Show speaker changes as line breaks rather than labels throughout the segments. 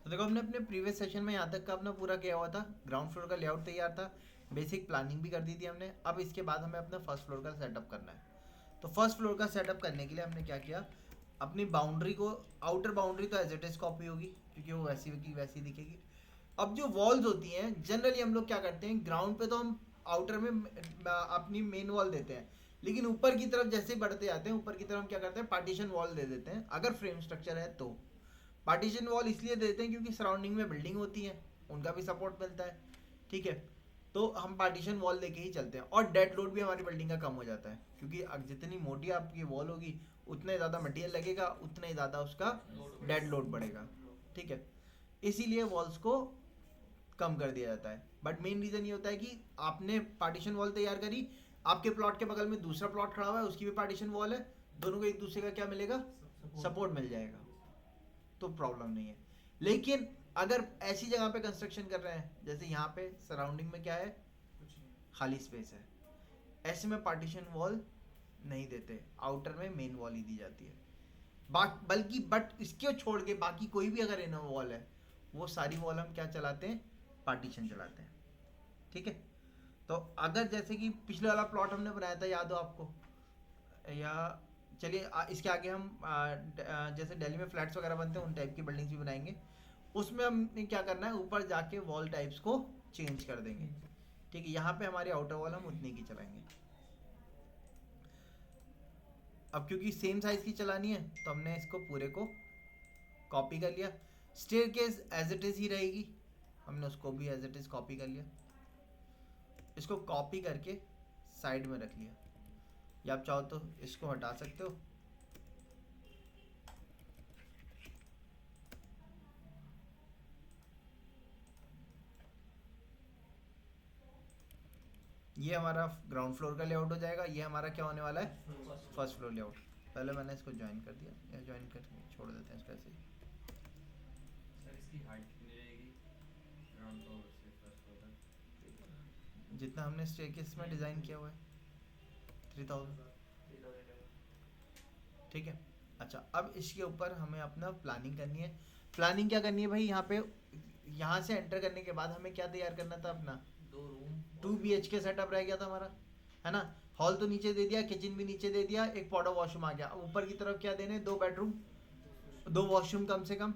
तो देखो हमने अपने प्रीवियस सेशन में यहाँ तक का अपना पूरा किया हुआ था, ग्राउंड फ्लोर का लेआउट तैयार था, बेसिक प्लानिंग भी कर दी थी हमने। अब इसके बाद हमें अपना फर्स्ट फ्लोर का सेटअप करना है। तो फर्स्ट फ्लोर का सेटअप करने के लिए हमने क्या किया, अपनी बाउंड्री को, आउटर बाउंड्री तो एज इट इज कॉपी होगी क्योंकि वो वैसी की वैसी दिखेगी। अब जो वॉल्स होती हैं जनरली हम लोग क्या करते हैं, ग्राउंड पे तो हम आउटर में अपनी मेन वॉल देते हैं, लेकिन ऊपर की तरफ जैसे ही बढ़ते जाते हैं ऊपर की तरफ हम क्या करते हैं, पार्टीशन वॉल दे देते हैं अगर फ्रेम स्ट्रक्चर है तो। पार्टीशन वॉल इसलिए देते हैं क्योंकि सराउंडिंग में बिल्डिंग होती है, उनका भी सपोर्ट मिलता है। ठीक है, तो हम पार्टीशन वॉल लेके ही चलते हैं और डेड लोड भी हमारी बिल्डिंग का कम हो जाता है क्योंकि जितनी मोटी आपकी वॉल होगी उतना ही ज़्यादा मटेरियल लगेगा, उतना ही ज़्यादा उसका डेड लोड बढ़ेगा। ठीक है, इसीलिए वॉल्स को कम कर दिया जाता है। बट मेन रीज़न ये होता है कि आपने पार्टीशन वॉल तैयार करी, आपके प्लॉट के बगल में दूसरा प्लॉट खड़ा हुआ है, उसकी भी पार्टीशन वॉल है, दोनों को एक दूसरे का क्या मिलेगा, सपोर्ट मिल जाएगा, तो प्रॉब्लम नहीं है। लेकिन अगर ऐसी जगह पे कंस्ट्रक्शन कर रहे हैं जैसे यहाँ पे सराउंडिंग में क्या है, खाली स्पेस है, ऐसे में पार्टीशन वॉल नहीं देते, आउटर में मेन वॉल ही दी जाती है। बल्कि बट इसके छोड़ के बाकी कोई भी अगर इनर वॉल है वो सारी वॉल हम क्या चलाते हैं, पार्टीशन चलाते हैं। ठीक है, तो अगर जैसे कि पिछले वाला प्लॉट हमने बनाया था, याद हो आपको, या चलिए इसके आगे हम जैसे दिल्ली में फ्लैट्स वगैरह बनते हैं उन टाइप की बिल्डिंग्स भी बनाएंगे, उसमें हमने क्या करना है, ऊपर जाके वॉल टाइप्स को चेंज कर देंगे। ठीक है, यहाँ पे हमारी आउटर वॉल हम उतनी की चलाएंगे। अब क्योंकि सेम साइज की चलानी है तो हमने इसको पूरे को कॉपी कर लिया। स्टेयरकेस एज इट इज ही रहेगी, हमने उसको भी एज इट इज कॉपी कर लिया। इसको कॉपी करके साइड में रख लिया, या आप चाहो तो इसको हटा सकते हो। ये हमारा ग्राउंड फ्लोर का लेआउट हो जाएगा, ये हमारा क्या होने वाला है, फर्स्ट फ्लोर लेआउट। पहले मैंने इसको ज्वाइन कर दिया, या ज्वाइन कर छोड़ देते हैं इसको ऐसे ही।
सर इसकी हाइट कितनी रहेगी ग्राउंड फ्लोर से फर्स्ट फ्लोर तक?
जितना हमने स्टेयरकेस में डिज़ाइन किया हुआ है 3000। ठीक है, अच्छा अब इसके ऊपर हमें अपना प्लानिंग करनी है। प्लानिंग क्या करनी है भाई, यहाँ पे यहाँ से एंटर करने के बाद हमें क्या तैयार करना था, अपना
2 रूम
2 BHK सेटअप रह गया था हमारा, है ना। हॉल तो नीचे दे दिया, किचन भी नीचे दे दिया, एक पॉडर वॉशरूम आ गया। अब ऊपर की तरफ क्या देने, 2 बेडरूम, 2 वॉशरूम कम से कम,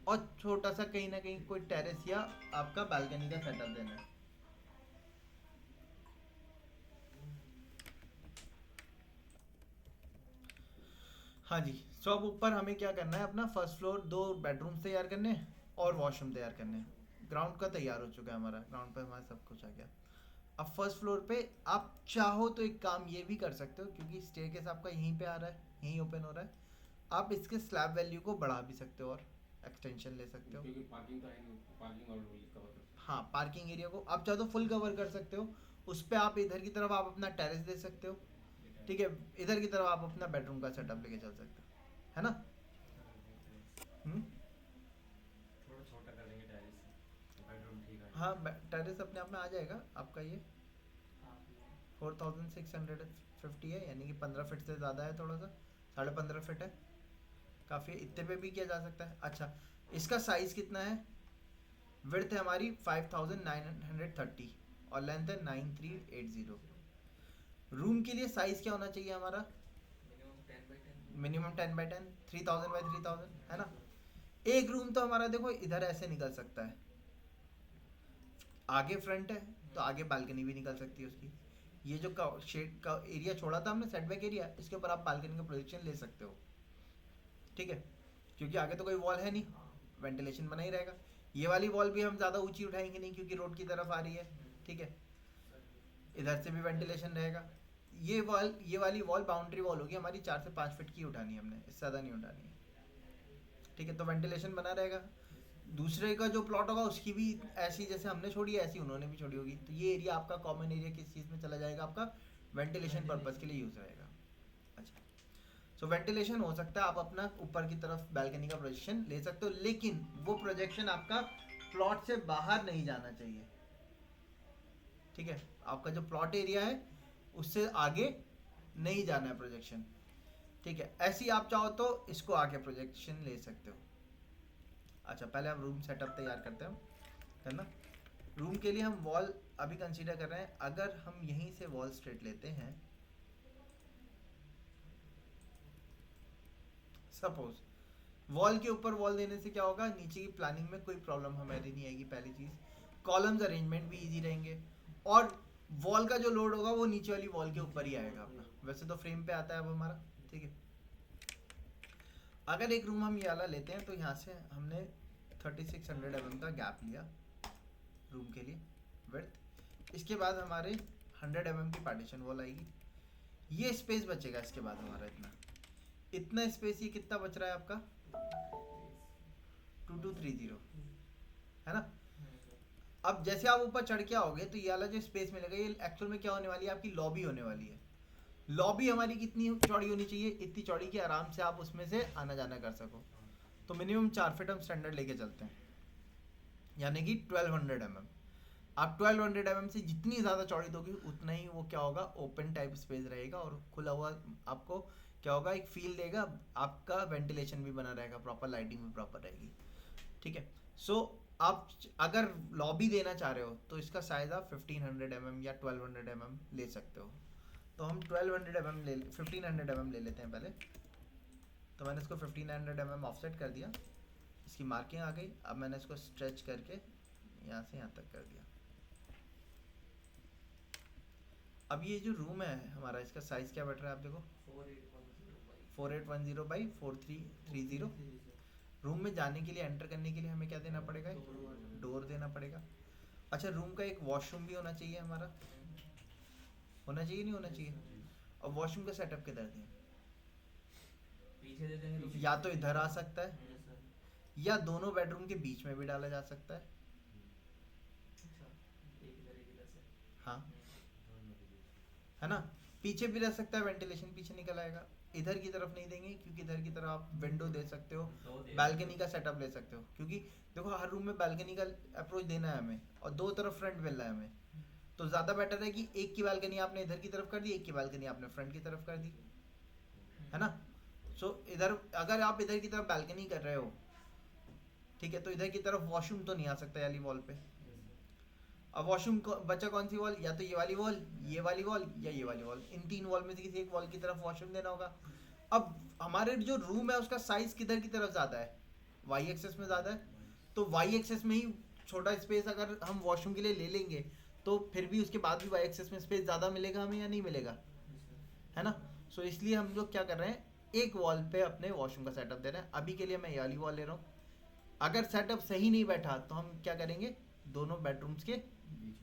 और छोटा सा कहीं ना कहीं कोई टेरेस या आपका बालकनी का सेटअप देना है। हाँ जी, सो अब ऊपर हमें क्या करना है, अपना फर्स्ट फ्लोर 2 बेडरूम तैयार करने हैं और वॉशरूम तैयार करने हैं। ग्राउंड का तैयार हो चुका है हमारा, ग्राउंड पे हमारा सब कुछ आ गया। अब फर्स्ट फ्लोर पे आप चाहो तो एक काम ये भी कर सकते हो, क्योंकि स्टेयरकेस आपका यहीं पे आ रहा है, यहीं ओपन हो रहा है, आप इसके स्लैब वैल्यू को बढ़ा भी सकते हो और एक्सटेंशन ले सकते हो।
क्योंकि पार्किंग तो आएगी, पार्किंग और कवर कर सकते
हाँ, पार्किंग एरिया को आप चाहो तो फुल कवर कर सकते हो, उस पर आप इधर की तरफ आप अपना टेरेस दे सकते हो।
हैं।
ठीक है, इधर की तरफ आप अपना बेडरूम का सेटअप लेके चल सकते हो, है ना। हम्म,
थोड़ा छोटा कर देंगे टेरेस, बेडरूम ठीक है।
हाँ, टेरेस अपने आप में आ जाएगा आपका। ये 4650 है, यानी कि 15 फीट से ज़्यादा है, थोड़ा सा 15.5 फीट है, काफ़ी, इतने पे भी किया जा सकता है। अच्छा, इसका साइज़ कितना है, विड्थ है हमारी 5930 और लेंथ है 9380। रूम के लिए साइज़ क्या होना चाहिए हमारा, मिनिमम 10x10, 3000x3000, है ना। एक रूम तो हमारा देखो इधर ऐसे निकल सकता है, आगे फ्रंट है तो आगे बालकनी भी निकल सकती है उसकी। ये जो शेड का एरिया छोड़ा था हमने, सेटबैक एरिया, इसके ऊपर आप बालकनी का प्रोजेक्शन ले सकते हो। ठीक है, क्योंकि आगे तो कोई वॉल है नहीं, वेंटिलेशन बना ही रहेगा। ये वाली वॉल भी हम ज़्यादा ऊंची उठाएंगे नहीं क्योंकि रोड की तरफ आ रही है। ठीक है, इधर से भी वेंटिलेशन रहेगा। ये वाली वॉल बाउंड्री वॉल होगी हमारी, 4 से 5 फीट की उठानी है हमने, इससे ज़्यादा नहीं उठानी है। ठीक है, तो वेंटिलेशन बना रहेगा। दूसरे का जो प्लॉट होगा उसकी भी ऐसी जैसे हमने छोड़ी है ऐसी उन्होंने भी छोड़ी होगी, तो ये एरिया आपका कॉमन एरिया किस चीज़ में चला जाएगा, आपका वेंटिलेशन पर्पज़ के लिए यूज़ रहेगा। अच्छा, सो वेंटिलेशन हो सकता है, आप अपना ऊपर की तरफ बैल्कनी का प्रोजेक्शन ले सकते हो, लेकिन वो प्रोजेक्शन आपका प्लॉट से बाहर नहीं जाना चाहिए। ठीक है, आपका जो प्लॉट एरिया है उससे आगे नहीं जाना है प्रोजेक्शन। ठीक है, ऐसी आप चाहो तो इसको आगे प्रोजेक्शन ले सकते हो। अच्छा पहले हम रूम सेटअप तैयार करते हैं करना। रूम के लिए हम वॉल अभी कंसीडर कर रहे हैं, अगर हम यहीं से वॉल स्ट्रेट लेते हैं, सपोज वॉल के ऊपर वॉल देने से क्या होगा, नीचे की प्लानिंग में कोई प्रॉब्लम हमारी नहीं आएगी। पहली चीज, कॉलम्स अरेंजमेंट भी इजी रहेंगे, और वॉल का जो लोड होगा वो नीचे वाली वॉल के ऊपर ही आएगा अपना। वैसे तो फ्रेम पे आता है अब हमारा, ठीक है। अगर एक रूम हम ये वाला लेते हैं तो यहाँ से हमने 3600 mm का गैप लिया रूम के लिए विड्थ। इसके बाद हमारे 100 mm की पार्टीशन वॉल आएगी। ये स्पेस बचेगा इसके बाद हमारा इतना स्पेस। ये कितना बच रहा है आपका, 2230, है ना। अब जैसे आप ऊपर चढ़ के आओगे तो ये वाला जो स्पेस मिलेगा, ये एक्चुअल में क्या होने वाली है, आपकी लॉबी होने वाली है। लॉबी हमारी कितनी चौड़ी होनी चाहिए, इतनी चौड़ी कि आराम से आप उसमें से आना जाना कर सको। तो मिनिमम 4 फीट हम स्टैंडर्ड लेके चलते हैं, यानी कि 1200 mm। आप 1200 mm से जितनी ज़्यादा चौड़ी दोगी उतना ही वो क्या होगा, ओपन टाइप स्पेस रहेगा, और खुला हुआ आपको क्या होगा, एक फील देगा। आपका वेंटिलेशन भी बना रहेगा, प्रॉपर लाइटिंग भी प्रॉपर रहेगी, ठीक है। सो आप अगर लॉबी देना चाह रहे हो तो इसका साइज आप 1500 mm या 1200 mm ले सकते हो। तो हम 1200 mm 1500 mm ले लेते हैं पहले। तो मैंने इसको 1500 mm ऑफसेट कर दिया, इसकी मार्किंग आ गई। अब मैंने इसको स्ट्रेच करके यहाँ से यहाँ तक कर दिया। अब ये जो रूम है हमारा, इसका साइज क्या बैठ रहा है आप देखो, 4810 बाई 4330। रूम में जाने के लिए, एंटर करने के लिए हमें क्या देना पड़ेगा, डोर देना पड़ेगा। अच्छा, रूम का एक वॉशरूम भी होना चाहिए हमारा, होना चाहिए नहीं होना चाहिए। और वॉशरूम का सेटअप किधर दें,
पीछे दे देंगे,
या तो इधर आ सकता है या दोनों बेडरूम के बीच में भी डाला जा सकता है। हाँ, है ना, पीछे भी रह सकता है, वेंटिलेशन पीछे निकल आएगा। इधर की तरफ नहीं देंगे क्योंकि इधर की तरफ आप विंडो दे सकते हो, बालकनी का सेटअप ले सकते हो। क्योंकि देखो हर रूम में बालकनी का अप्रोच देना है हमें, और दो तरफ फ्रंट मिल रहा है हमें, तो ज़्यादा बेटर है कि एक की बालकनी आपने इधर की तरफ कर दी, एक की बालकनी आपने फ्रंट की तरफ कर दी, है ना। सो इधर अगर आप इधर की तरफ बालकनी कर रहे हो, ठीक है, तो इधर की तरफ वॉशरूम तो नहीं आ सकता वाली वॉल पे। अब वॉशरूम बचा कौन सी वॉल, या तो ये वाली वॉल, ये वाली वॉल, या ये वाली वॉल। इन तीन वॉल में से किसी एक वॉल की तरफ वॉशरूम देना होगा। अब हमारे जो रूम है उसका साइज किधर की तरफ ज़्यादा है, वाई एक्सेस में ज़्यादा है। तो वाई एक्सेस में ही छोटा स्पेस अगर हम वॉशरूम के लिए ले लेंगे तो फिर भी उसके बाद भी वाई एक्सेस में स्पेस ज़्यादा मिलेगा हमें या नहीं मिलेगा, है ना। सो इसलिए हम लोग क्या कर रहे हैं, एक वॉल पे अपने वॉशरूम का सेटअप दे रहे हैं। अभी के लिए मैं ये वाली वॉल ले रहा हूँ। अगर सेटअप सही नहीं बैठा तो हम क्या करेंगे, दोनों बेडरूम्स के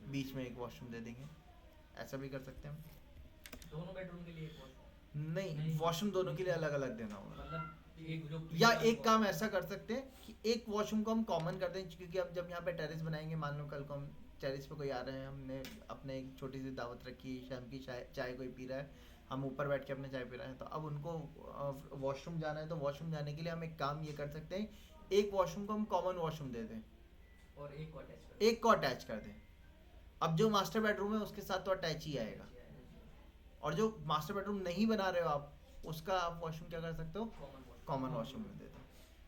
बीच में एक वॉशरूम दे देंगे, ऐसा भी कर सकते हैं हम।
दोनों बेडरूम के लिए एक वॉशरूम
नहीं, वॉशरूम दोनों के लिए अलग अलग देना होगा।
मतलब एक जो
या एक काम ऐसा कर सकते हैं कि एक वॉशरूम को हम कॉमन कर दें, क्योंकि अब जब यहाँ पे टेरेस बनाएंगे, मान लो कल को हम टेरेस पे कोई आ रहे हैं, हमने अपने एक छोटी सी दावत रखी, शाम की चाय कोई पी रहा है, हम ऊपर बैठ के अपने चाय पी रहे हैं, तो अब उनको वॉशरूम जाना है, तो वॉशरूम जाने के लिए हम एक काम ये कर सकते हैं, एक वॉशरूम को हम कॉमन वॉशरूम दे दें
और एक को अटैच
कर दें। अब जो मास्टर बेडरूम है उसके साथ तो अटैच ही आएगा, और जो मास्टर बेडरूम नहीं बना रहे हो आप, उसका आप वॉशरूम क्या कर सकते हो, कॉमन वॉशरूम में दे दो,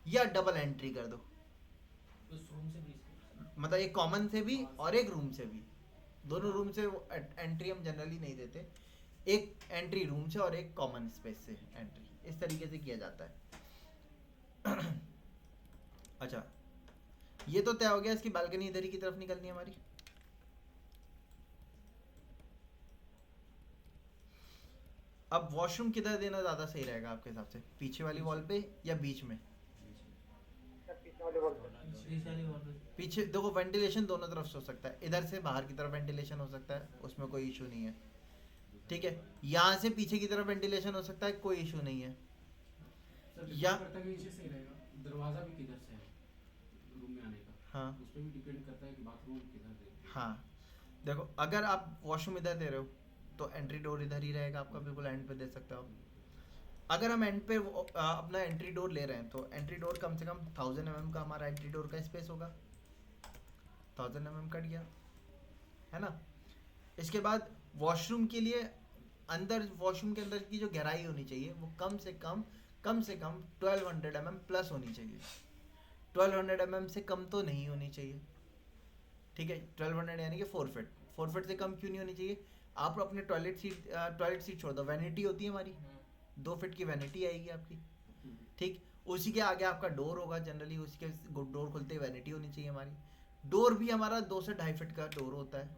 या डबल एंट्री कर दो।
उस रूम से भी
मतलब एक कॉमन से भी और एक रूम से भी, दोनों रूम से एंट्री हम जनरली नहीं देते, एक एंट्री रूम से और एक कॉमन स्पेस से एंट्री, इस तरीके से किया जाता है। अच्छा, ये तो तय हो गया, इसकी बालकनी इधर ही की तरफ निकलनी है हमारी। अब वॉशरूम किधर देना ज़्यादा सही रहेगा आपके हिसाब से, पीछे वाली वॉल पे या बीच में? पीछे देखो, वेंटिलेशन दोनों तरफ से हो सकता है, इधर से बाहर की तरफ वेंटिलेशन हो सकता है, उसमें कोई इशू नहीं है, ठीक है। यहाँ से पीछे की तरफ वेंटिलेशन हो सकता है, कोई इशू नहीं है। या
दरवाजा भी किधर से है रूम में आने का,
हाँ,
उस पर भी डिपेंड करता है कि बाथरूम किधर दे।
हाँ, देखो अगर आप वॉशरूम इधर दे रहे हो तो एंट्री डोर इधर ही रहेगा आपका, बिल्कुल एंड पे दे सकते हो। अगर हम एंड पे अपना एंट्री डोर ले रहे हैं तो एंट्री डोर कम से कम 1000 mm का हमारा एंट्री डोर का स्पेस होगा, 1000 mm कट गया, है ना। इसके बाद वॉशरूम के लिए अंदर, वॉशरूम के अंदर की जो गहराई होनी चाहिए वो कम से कम 1200 mm प्लस होनी चाहिए। 1200 mm से कम तो नहीं होनी चाहिए, ठीक है। 1200 यानी कि 4 फीट, 4 फीट से कम क्यों नहीं होनी चाहिए? आप अपने टॉयलेट सीट छोड़ दो, वैनिटी होती है हमारी, 2 फीट की वैनिटी आएगी आपकी, ठीक। उसी के आगे आपका डोर होगा, जनरली उसके डोर खुलते ही वैनिटी होनी चाहिए हमारी। डोर भी हमारा 2 से 2.5 फीट का डोर होता है,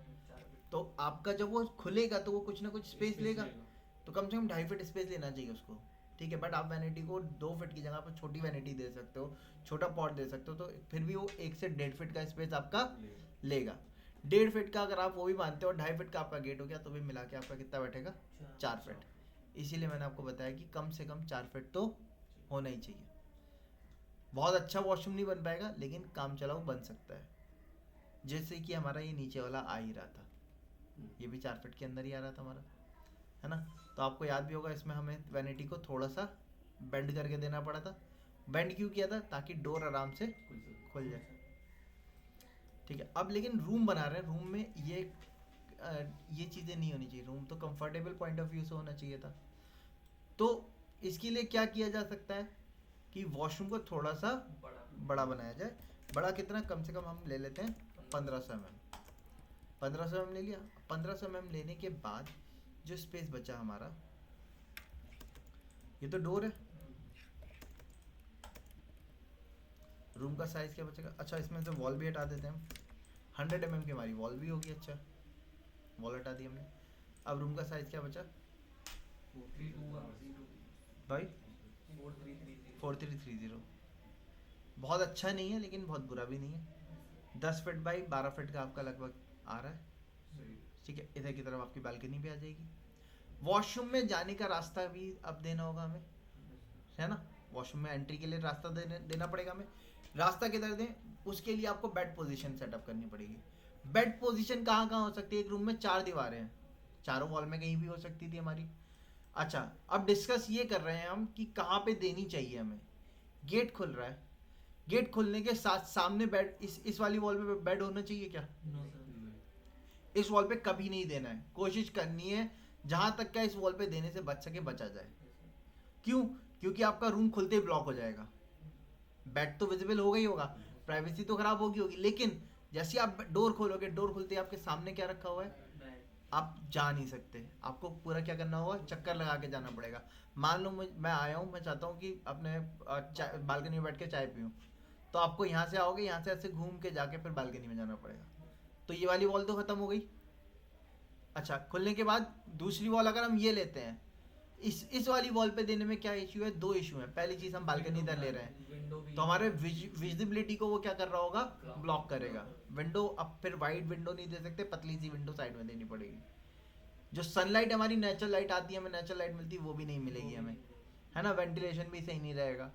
तो आपका जब वो खुलेगा तो वो कुछ ना कुछ स्पेस लेगा, तो कम से कम 2.5 फीट स्पेस लेना चाहिए उसको, ठीक है। बट आप वैनिटी को 2 फीट की जगह पर छोटी वैनिटी दे सकते हो, छोटा पॉट दे सकते हो, तो फिर भी वो 1 से 1.5 फीट का स्पेस आपका लेगा। 1.5 फीट का अगर आप वो भी मानते हो, 2.5 फीट का आपका गेट हो गया, तो भी मिला के आपका कितना बैठेगा? 4 फीट। इसीलिए मैंने आपको बताया कि कम से कम 4 फीट तो होना ही चाहिए। बहुत अच्छा वॉशरूम नहीं बन पाएगा, लेकिन काम चलाऊ बन सकता है। जैसे कि हमारा ये नीचे वाला आ ही रहा था, ये भी 4 फीट के अंदर ही आ रहा था हमारा, है ना। तो आपको याद भी होगा, इसमें हमें वैनिटी को थोड़ा सा बेंड करके देना पड़ा था। बेंड क्यों किया था? ताकि डोर आराम से खुल जाए, ठीक है। अब लेकिन रूम बना रहे हैं, रूम में ये चीज़ें नहीं होनी चाहिए। रूम तो कंफर्टेबल पॉइंट ऑफ व्यू से होना चाहिए था। तो इसके लिए क्या किया जा सकता है कि वॉशरूम को थोड़ा सा बड़ा बनाया जाए। बड़ा कितना? कम से कम हम ले लेते हैं 1500 mm। 1500 mm ले लिया। 1500 mm लेने के बाद जो स्पेस बचा हमारा, ये तो डोर है, रूम का साइज क्या बचेगा? अच्छा, इसमें से वॉल भी हटा देते हैं हम। 100 mm की हमारी वॉल भी होगी, अच्छा वॉल हटा दी हमने। अब रूम का साइज क्या बचा भाई? 4330। बहुत अच्छा नहीं है, लेकिन बहुत बुरा भी नहीं है। 10 फीट बाई 12 फीट का आपका लगभग आ रहा है, ठीक है। इधर की तरफ आपकी बालकनी भी आ जाएगी। वॉशरूम में जाने का रास्ता भी अब देना होगा हमें, है ना। वॉशरूम में एंट्री के लिए रास्ता देना पड़ेगा हमें। रास्ता किधर दें? उसके लिए आपको बेड पोजीशन सेटअप करनी पड़ेगी। बेड पोजीशन कहाँ कहाँ हो सकती है? एक रूम में 4 दीवारें हैं, चारों वॉल में कहीं भी हो सकती थी हमारी। अच्छा, अब डिस्कस ये कर रहे हैं हम कि कहाँ पे देनी चाहिए हमें। गेट खुल रहा है, गेट खुलने के साथ सामने बेड, इस वाली वॉल पे बेड होना चाहिए क्या? इस वॉल पे कभी नहीं देना है। कोशिश करनी है जहां तक का इस वॉल पे देने से बच सके बचा जाए। क्यों? क्योंकि आपका रूम खुलते ही ब्लॉक हो जाएगा। बेड तो विजिबल होगा ही होगा, प्राइवेसी तो खराब होगी, लेकिन जैसे आप डोर खोलोगे, डोर खुलते ही आपके सामने क्या रखा हुआ है? आप जा नहीं सकते, आपको पूरा क्या करना होगा? चक्कर लगा के जाना पड़ेगा। मान लो मैं आया हूँ, मैं चाहता हूँ कि अपने बालकनी में बैठ के चाय पीऊँ, तो आपको यहाँ से आओगे, यहाँ से ऐसे घूम के जाके फिर बालकनी में जाना पड़ेगा। तो ये वाली वॉल तो खत्म हो गई। अच्छा, खुलने के बाद दूसरी वॉल अगर हम ये लेते हैं, इस वाली वॉल पे देने में क्या इशू है? 2 इशू है। पहली चीज, हम बालकनी इधर ले रहे हैं, तो हमारे विजिबिलिटी को वो क्या कर रहा होगा? ब्लॉक करेगा। विंडो अब फिर वाइड विंडो नहीं दे सकते, पतली सी विंडो साइड में देनी पड़ेगी। जो सनलाइट हमारी नेचुरल लाइट आती है, हमें नेचुरल लाइट मिलती है, वो भी नहीं मिलेगी हमें, है ना। वेंटिलेशन भी सही नहीं रहेगा।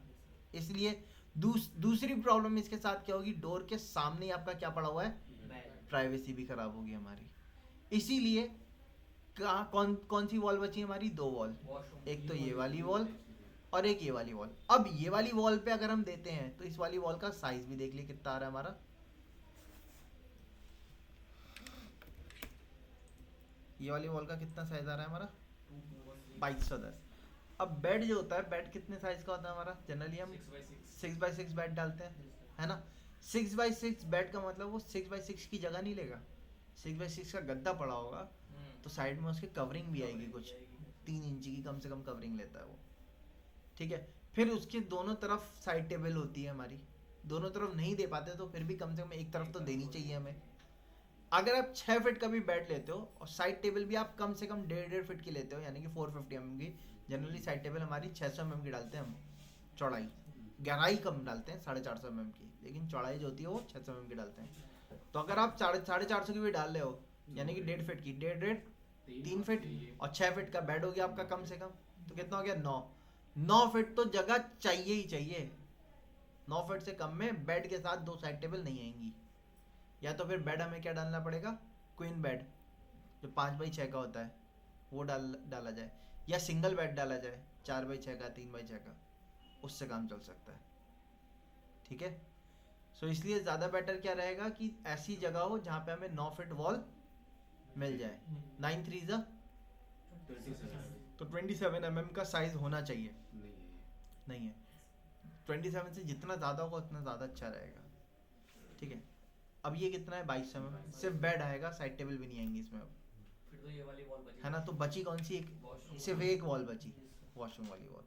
इसलिए दूसरी प्रॉब्लम इसके साथ क्या होगी? डोर के सामने ही आपका क्या पड़ा हुआ है? प्राइवेसी भी खराब होगी हमारी। इसीलिए कौन सी वॉल बची हमारी? 2 वॉल, एक तो ये वाली वॉल और एक ये वाली वॉल। अब ये वाली वॉल पे अगर हम देते हैं तो इस वाली वॉल का साइज भी देख लिए कितना आ रहा है हमारा। ये वाली वॉल का कितना साइज आ रहा है हमारा? 2210। अब बेड जो होता है, बेड कितने साइज का होता है हमारा? जनरली हम 6x6 बेड डालते हैं, है ना। 6x6 बेड का मतलब वो 6x6 की जगह नहीं लेगा। 6x6 का गद्दा पड़ा होगा, तो साइड में उसकी कवरिंग भी आएगी, कुछ 3 इंच की कम से कम कवरिंग लेता है वो, ठीक है। फिर उसके दोनों तरफ साइड टेबल होती है हमारी। दोनों तरफ नहीं दे पाते तो फिर भी कम से कम एक तरफ तो देनी चाहिए हमें। अगर आप 6 फीट का भी बेड लेते हो और साइड टेबल भी आप कम से कम 1.5 फीट की लेते हो, यानी कि 450 mm की, जनरली साइड टेबल हमारी 600 mm की डालते हैं हम, चौड़ाई, गहराई कम डालते हैं 450 mm की, लेकिन चौड़ाई जो होती है वो 600 mm की डालते हैं। तो अगर आप 450 की भी डाल रहे हो, यानी कि 1.5 फीट की, 3 फीट और 6 फीट का बेड हो गया आपका कम से कम, तो कितना हो गया? 9 फीट तो जगह चाहिए ही चाहिए। 9 फीट से कम में बेड के साथ 2 साइड टेबल नहीं आएंगी। या तो फिर बेड हमें क्या डालना पड़ेगा? क्वीन बेड, जो 5x6 का होता है, वो डाला जाए, या सिंगल बेड डाला जाए 4x6 का, 3x6 का, उससे काम चल सकता है, ठीक है। सो इसलिए ज़्यादा बेटर क्या रहेगा कि ऐसी जगह हो जहाँ पे हमें 9 फीट वॉल मिल जाए। 9 3 तो 27 mm का साइज होना चाहिए, नहीं है। 27 से जितना ज़्यादा होगा उतना ज़्यादा अच्छा रहेगा, ठीक है। अब ये कितना है 22 mm, सिर्फ बेड आएगा, साइड टेबल भी नहीं आएंगी इसमें अब,
फिर तो ये वाली वॉल बची
है ना। तो बची कौन सी, एक
वॉशरूम
सिर्फ एक वॉल बची, वॉशरूम वाली वॉल।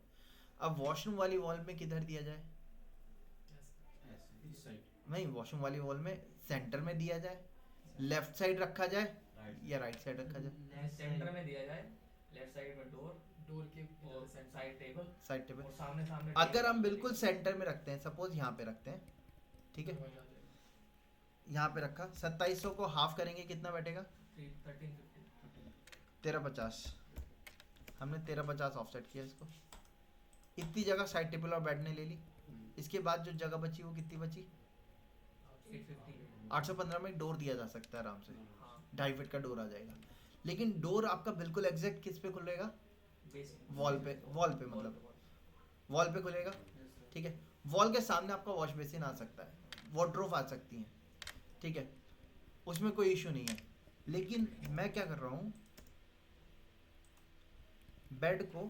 अब वॉशरूम वाली वॉल में किधर दिया जाए,
ऐसे इस साइड
नहीं वॉशरूम वाली वॉल में सेंटर में दिया जाए, लेफ्ट साइड रखा जाए या राइट साइड रखा जाए,
सेंटर में दिया जाए, लेफ्ट साइड में डोर
डोर के
और साइड टेबल
साइड टेबल।
और सामने सामने
अगर हम बिल्कुल सेंटर में रखते हैं, सपोज यहाँ पे रखते हैं, ठीक है,
दरवाजा आ जाएगा।
यहाँ पे रखा, 2700 को हाफ करेंगे कितना बैठेगा,
1350
1350, हमने 1350 ऑफसेट किया इसको। इतनी जगह साइड टेबल और बेड ने ले ली, इसके बाद जो जगह बची वो कितनी बची,
850
815 में डोर दिया जा सकता है आराम से,
हाँ
2.5 फीट का डोर आ जाएगा। लेकिन डोर आपका बिल्कुल एग्जैक्ट किस पे खुलेगा,
बेसिक
वॉल पे, वॉल पे मतलब वॉल पे खुलेगा, ठीक है। वॉल के सामने आपका वॉश बेसिन आ सकता है, वार्डरोब आ सकती है, ठीक है, उसमें कोई इशू नहीं है। लेकिन मैं क्या कर रहा हूँ, बेड को,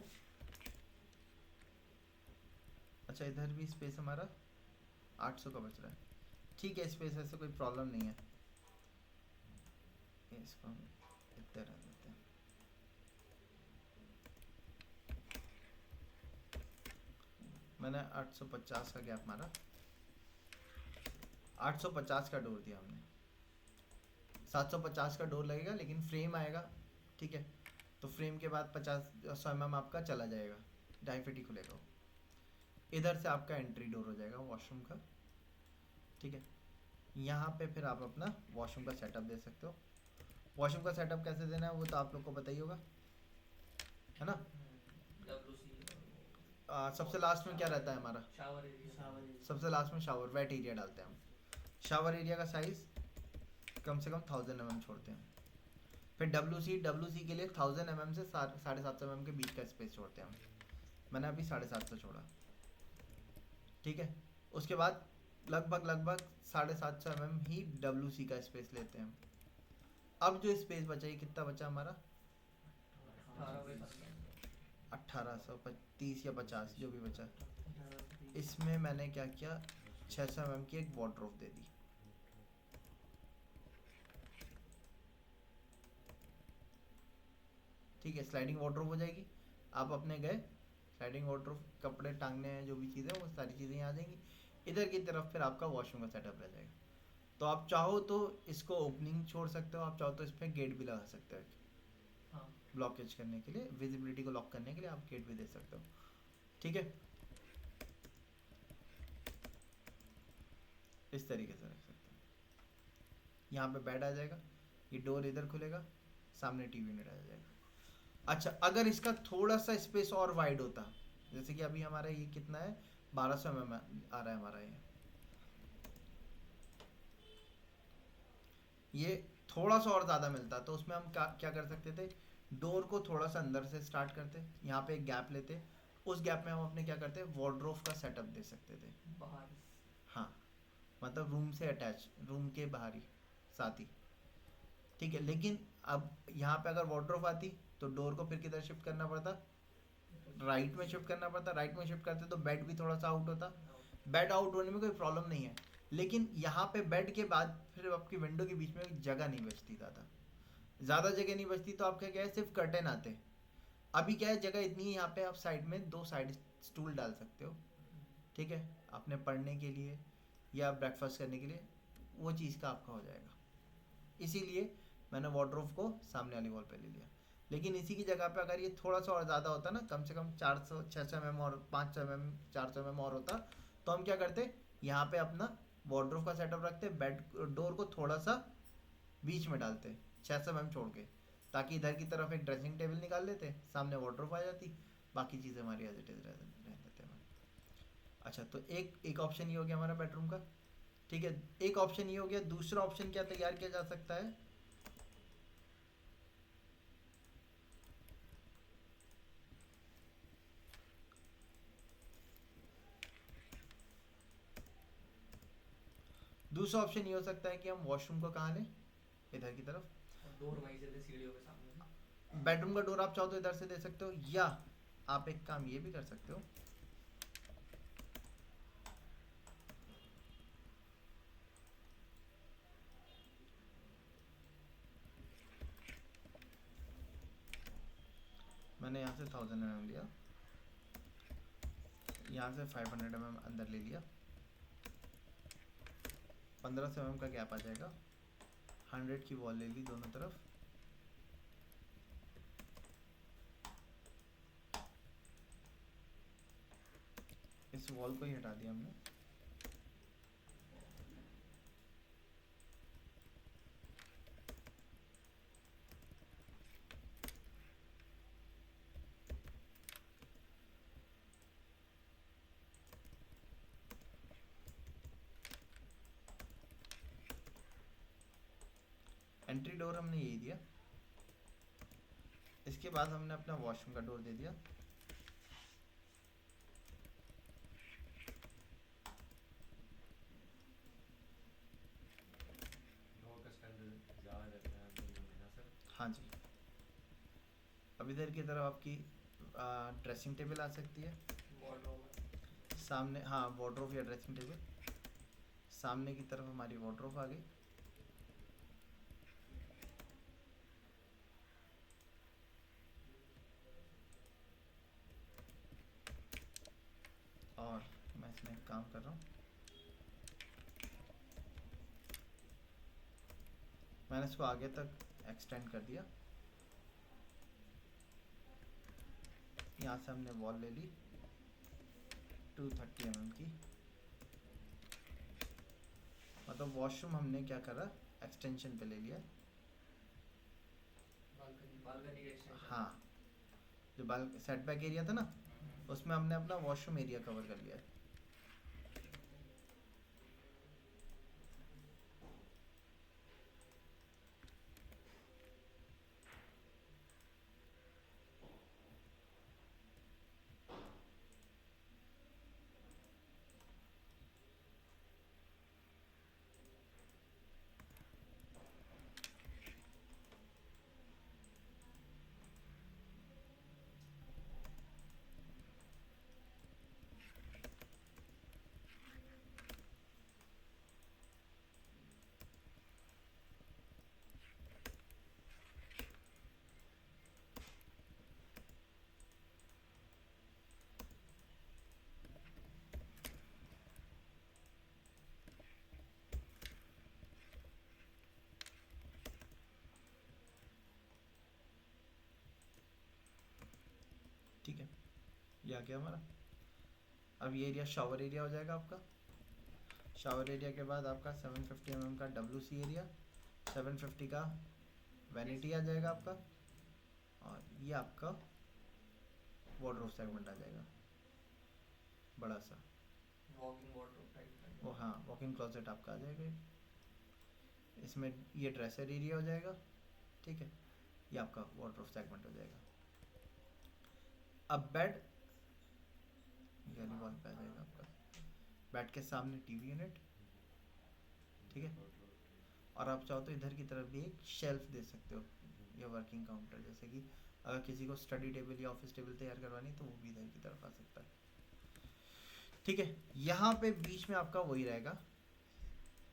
अच्छा इधर भी स्पेस हमारा 800 का बच रहा है, ठीक है, स्पेस ऐसे कोई प्रॉब्लम नहीं है, इसको हम इतना रह देते हैं। मैंने 850 का गैप मारा, 850 का डोर दिया हमने, 750 का डोर लगेगा, लेकिन फ्रेम आएगा, ठीक है। तो फ्रेम के बाद 100 mm आपका चला जाएगा, 2.5 फीट ही खुलेगा वो। इधर से आपका एंट्री डोर हो जाएगा वॉशरूम का, ठीक है। यहाँ पे फिर आप अपना वॉशरूम का सेटअप दे सकते हो। वॉशरूम का सेटअप कैसे देना है वो तो आप लोग को पता ही होगा, है ना। सबसे लास्ट में क्या रहता है हमारा,
शावर एरिया
सबसे लास्ट में शावर, वेट एरिया डालते हैं हम। शावर एरिया का साइज कम से कम 1000 mm छोड़ते हैं। फिर डब्ल्यू सी के लिए 1000 mm से 750 mm के बीच का स्पेस छोड़ते हैं हम, मैंने अभी 750 छोड़ा, ठीक है। उसके बाद लगभग 750 mm ही डब्ल्यू का स्पेस लेते हैं हम। अब जो स्पेस बचा, ये कितना बचा हमारा, 1830 या 50 जो भी बचा, इसमें मैंने क्या किया, 600 mm की एक वार्डरोब दे दी, ठीक है। स्लाइडिंग वार्डरोब हो जाएगी, आप अपने गए, स्लाइडिंग वार्डरोब, कपड़े टांगने हैं, जो भी चीज़ें वो सारी चीज़ें यहाँ आ जाएंगी। इधर की तरफ फिर आपका वॉशरूम का सेटअप रह जाएगा। तो आप चाहो तो इसको ओपनिंग छोड़ सकते हो, आप चाहो तो इस पर गेट भी लगा सकते हो,
हाँ
ब्लॉकेज करने के लिए, विजिबिलिटी को लॉक करने के लिए आप गेट भी दे सकते हो, ठीक है। इस तरीके से रख सकते हो। यहाँ पे बेड आ जाएगा, ये डोर इधर खुलेगा, सामने टीवी यूनिट आ जाएगा। अच्छा, अगर इसका थोड़ा सा स्पेस और वाइड होता, जैसे कि अभी हमारा ये कितना है, 1200 mm आ रहा है हमारा, ये थोड़ा सा और ज़्यादा मिलता, तो उसमें हम क्या कर सकते थे, डोर को थोड़ा सा अंदर से स्टार्ट करते, यहाँ पे एक गैप लेते, उस गैप में हम अपने क्या करते, वार्डरोब का सेटअप दे सकते थे,
बाहर
हाँ, मतलब रूम से अटैच, रूम के बाहर ही, साथ ही, ठीक है। लेकिन अब यहाँ पे अगर वार्डरोब आती तो डोर को फिर किधर शिफ्ट करना पड़ता, राइट में शिफ्ट करना पड़ता, राइट में शिफ्ट करते तो बेड भी थोड़ा सा आउट होता। बेड आउट होने में कोई प्रॉब्लम नहीं है, लेकिन यहाँ पे बेड के बाद फिर आपकी विंडो के बीच में जगह नहीं बचती, ज़्यादा जगह नहीं बचती, तो आपका क्या है, सिर्फ कर्टेन आते। अभी क्या है, जगह इतनी है यहाँ पे, आप साइड में 2 साइड स्टूल डाल सकते हो, ठीक है, अपने पढ़ने के लिए या ब्रेकफास्ट करने के लिए, वो चीज़ का आपका हो जाएगा। इसीलिए मैंने वार्डरोब को सामने वाली वॉल पे ले लिया। लेकिन इसी की जगह पे अगर ये थोड़ा सा और ज़्यादा होता ना, कम से कम 600 mm और 500 mm 400 mm और होता, तो हम क्या करते, यहाँ पे अपना वार्डरोब का सेटअप रखते, बेड डोर को थोड़ा सा बीच में डालते 600 mm छोड़ के, ताकि इधर की तरफ एक ड्रेसिंग टेबल निकाल लेते, सामने वार्डरोब आ जाती, बाकी चीज़ें हमारी एज इट इज रह देते हैं। अच्छा, तो एक ऑप्शन ये हो गया हमारा बेडरूम का, ठीक है। एक ऑप्शन ये हो गया, दूसरा ऑप्शन क्या तैयार किया जा सकता है, दूसरा ऑप्शन ये हो सकता है कि हम वॉशरूम को कहाँ लें, इधर की तरफ,
और डोर वहीं से थे सीढ़ियों के सामने।
बेडरूम का डोर आप चाहो तो इधर से दे सकते हो, या आप एक काम ये भी कर सकते हो, मैंने यहाँ से 1000 mm लिया, यहाँ से 500 mm अंदर ले लिया, 1500 mm का गैप आ जाएगा, 100 की वॉल ले ली दोनों तरफ, इस वॉल को ही हटा दिया हमने। एंट्री डोर हमने यही दिया। इसके बाद हमने अपना वॉशरूम का डोर दे दिया।
डोर का स्टैंडर्ड ज़्यादा रहता है बिल्डिंग में ना सर?
हाँ जी। अब इधर की तरफ आपकी ड्रेसिंग टेबल आ सकती है सामने, हाँ वार्डरोब या ड्रेसिंग टेबल। सामने की तरफ हमारी वार्डरोब आ गई। और मैं इसमें एक काम कर रहा हूँ, मैंने इसको आगे तक एक्सटेंड कर दिया। यहाँ से हमने वॉल ले ली 230 mm की, मतलब वॉशरूम हमने क्या करा, एक्सटेंशन पे ले लिया।
बालकनी का एक्सटेंशन।
हाँ, जो सेटबैक एरिया था ना, उसमें हमने अपना वॉशरूम एरिया कवर कर लिया है। ठीक है, ये आ गया हमारा। अब ये एरिया शावर एरिया हो जाएगा आपका। शावर एरिया के बाद आपका 750 mm का WC एरिया, 750 का वैनिटी आ जाएगा आपका, और ये आपका वार्डरोब सेगमेंट आ जाएगा बड़ा सा।
वॉकिंग वार्डरोब टाइप का।
वो हाँ, वॉकिंग क्लोजेट आपका आ जाएगा एक। इसमें ये ड्रेसर एरिया हो जाएगा, ठीक है, ये आपका वार्डरोब सेगमेंट हो जाएगा। अब बेड ये वाली वॉल पे आ जाएगा आपका, बेड के सामने टीवी यूनिट, ठीक है। और आप चाहो तो इधर की तरफ भी एक शेल्फ दे सकते हो या वर्किंग काउंटर, जैसे कि अगर किसी को स्टडी टेबल या ऑफिस टेबल तैयार करवानी तो वो भी इधर की तरफ आ सकता है, ठीक है। यहाँ पे बीच में आपका वही रहेगा,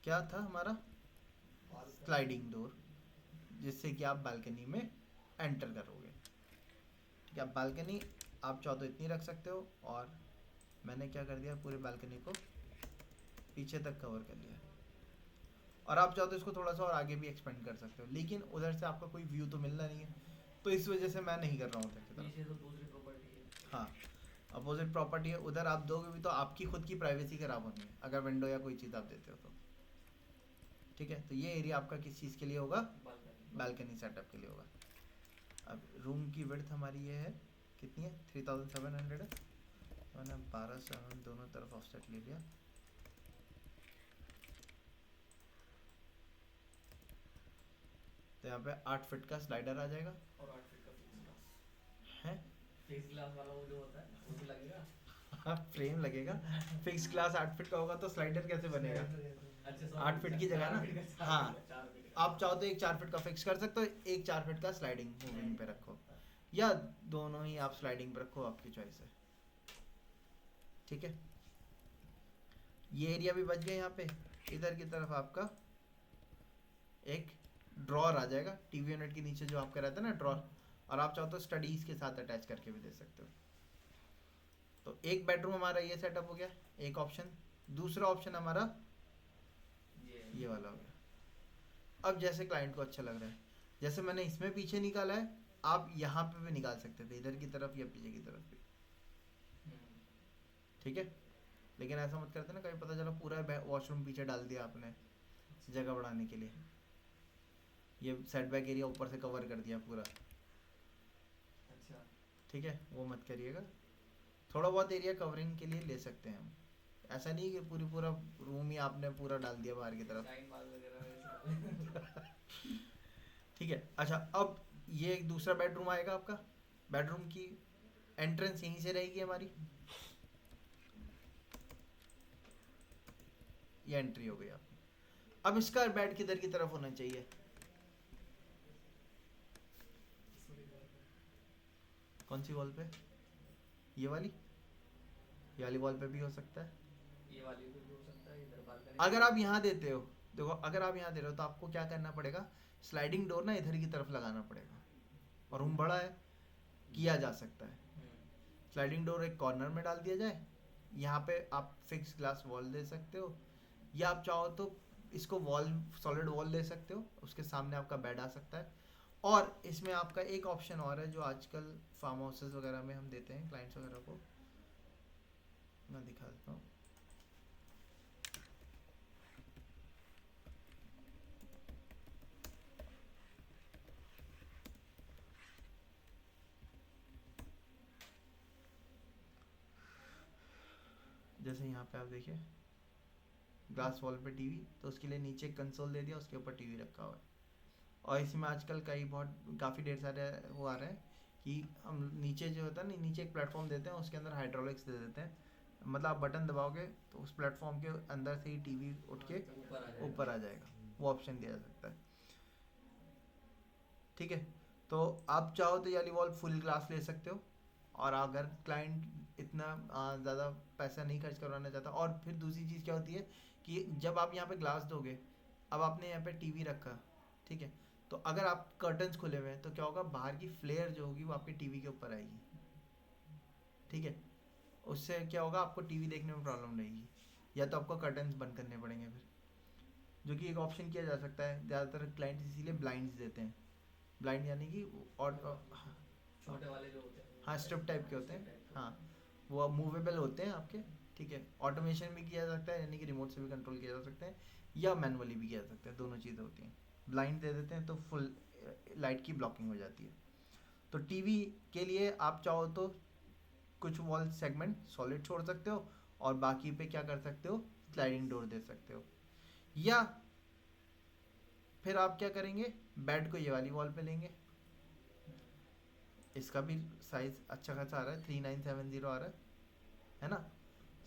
क्या था हमारा, स्लाइडिंग डोर, जिससे कि आप बालकनी में एंटर करोगे, ठीक है। बालकनी आप चाहो तो इतनी रख सकते हो, और मैंने क्या कर दिया, पूरे बालकनी को पीछे तक कवर कर लिया। और आप चाहो तो इसको थोड़ा सा और आगे भी एक्सपेंड कर सकते हो, लेकिन उधर से आपका कोई व्यू तो मिलना नहीं है, तो इस वजह से मैं नहीं कर रहा हूँ उधर की तरफ।
पीछे तो दूसरी प्रॉपर्टी है।
हाँ, अपोजिट प्रॉपर्टी है, उधर आप दोगे भी तो आपकी खुद की प्राइवेसी खराब होनी है अगर विंडो या कोई चीज़ आप देते हो तो, ठीक है। तो ये एरिया आपका किस चीज़ के लिए होगा, बालकनी सेटअप के लिए होगा। अब रूम की विड्थ हमारी ये है, कितनी है, 3700 है। मैंने 1200 mm दोनों तरफ ऑफसेट ले लिया। तो यहाँ पे 8 फीट का स्लाइडर आ जाएगा,
और 8 फीट का फिक्स ग्लास।
है
फिक्स ग्लास वाला वो जो होता है वो तो लगेगा।
हाँ, फ्रेम लगेगा। फिक्स ग्लास 8 फीट का होगा तो स्लाइडर कैसे बनेगा,
अच्छा
8 फीट की जगह ना। हाँ, आप चाहो तो एक 4 फीट का फिक्स कर सकते हो, एक 4 फीट का स्लाइडिंग मूविंग पे रखो, या दोनों ही आप स्लाइडिंग पे रखो, आपकी चॉइस है, ठीक है। ये एरिया भी बच गया। यहाँ पे इधर की तरफ आपका एक ड्रॉर आ जाएगा, टीवी यूनिट के नीचे जो आपका रहता है ना ड्रॉर, और आप चाहो तो स्टडीज़ के साथ अटैच करके भी दे सकते हो। तो एक बेडरूम हमारा ये सेटअप हो गया, एक ऑप्शन। दूसरा ऑप्शन हमारा ये वाला हो गया। अब जैसे क्लाइंट को अच्छा लग रहा है, जैसे मैंने इसमें पीछे निकाला है, आप यहाँ पे भी निकाल सकते थे, इधर की तरफ या पीछे की तरफ भी, ठीक है। लेकिन ऐसा मत करते ना, कभी पता चला पूरा वॉशरूम पीछे डाल दिया आपने जगह बढ़ाने के लिए, ये सेटबैक एरिया ऊपर से कवर कर दिया पूरा,
अच्छा।
ठीक है, वो मत करिएगा। थोड़ा बहुत एरिया कवरिंग के लिए ले सकते हैं हम, ऐसा नहीं कि पूरा रूम ही आपने पूरा डाल दिया बाहर की तरफ।
शाइन माल वगैरह वैसे डाले।
ठीक है। अच्छा, अब ये एक दूसरा बेडरूम आएगा आपका। बेडरूम की एंट्रेंस यहीं से रहेगी हमारी, ये एंट्री हो गई आपकी। अब इसका बेड किधर की तरफ होना चाहिए? कौन सी वॉल पे? ये वाली? ये वाली वॉल पे भी हो सकता है।
ये वाली पे भी हो सकता है, इधर बालकनी।
अगर आप यहाँ देते हो, देखो अगर आप यहाँ दे रहे हो तो आपको क्या करना पड़ेगा, स्लाइडिंग डोर ना इधर की तरफ लगाना पड़ेगा, और रूम बड़ा है, किया जा सकता है। स्लाइडिंग डोर एक कॉर्नर में डाल दिया जाए, यहाँ पे आप फिक्स ग्लास वॉल दे सकते हो, या आप चाहो तो इसको वॉल, सॉलिड वॉल दे सकते हो, उसके सामने आपका बेड आ सकता है। और इसमें आपका एक ऑप्शन और है जो आजकल फार्म हाउसेस वगैरह में हम देते हैं क्लाइंट्स वगैरह को, मैं दिखा देता हूँ। जैसे यहाँ पे आप देखिए ग्लास वॉल पे टीवी, तो उसके लिए नीचे कंसोल दे दिया, उसके ऊपर टीवी रखा हुआ है। और इसमें आजकल काफ़ी ढेर सारे वो आ रहे हैं कि हम नीचे जो होता है ना, नीचे एक प्लेटफॉर्म देते हैं, उसके अंदर हाइड्रोलिक्स दे देते हैं, मतलब आप बटन दबाओगे तो उस प्लेटफॉर्म के अंदर से ही टीवी उठ के ऊपर आ जाएगा, वो ऑप्शन दिया जा सकता है, ठीक है। तो आप चाहो तो ये वाली वॉल फुल ग्लास ले सकते हो, और अगर क्लाइंट इतना ज़्यादा पैसा नहीं खर्च करवाना चाहता, और फिर दूसरी चीज़ क्या होती है कि जब आप यहाँ पे ग्लास दोगे, अब आपने यहाँ पे टीवी रखा, ठीक है, तो अगर आप कर्टन्स खुले हुए हैं तो क्या होगा, बाहर की फ्लेयर जो होगी वो आपके टीवी के ऊपर आएगी, ठीक है। उससे क्या होगा, आपको टीवी देखने में प्रॉब्लम रहेगी, या तो आपको कर्टन्स बंद करने पड़ेंगे फिर, जो कि एक ऑप्शन किया जा सकता है। ज़्यादातर क्लाइंट्स इसीलिए ब्लाइंड्स देते हैं, ब्लाइंड यानी कि और
छोटे वाले जो होते हैं,
हाँ स्ट्रिप टाइप के होते हैं, हाँ वो मूवेबल होते हैं आपके, ठीक है। ऑटोमेशन भी किया जा सकता है, यानी कि रिमोट से भी कंट्रोल किया जा सकता है, या मैनुअली भी किया जा सकता है, दोनों चीज़ें होती हैं। ब्लाइंड दे देते हैं तो फुल लाइट की ब्लॉकिंग हो जाती है। तो टीवी के लिए आप चाहो तो कुछ वॉल सेगमेंट सॉलिड छोड़ सकते हो, और बाकी पे क्या कर सकते हो, स्लाइडिंग डोर दे सकते हो। या फिर आप क्या करेंगे, बेड को ये वाली वॉल पे लेंगे, इसका भी साइज अच्छा खासा आ रहा है, 3970 आ रहा है ना।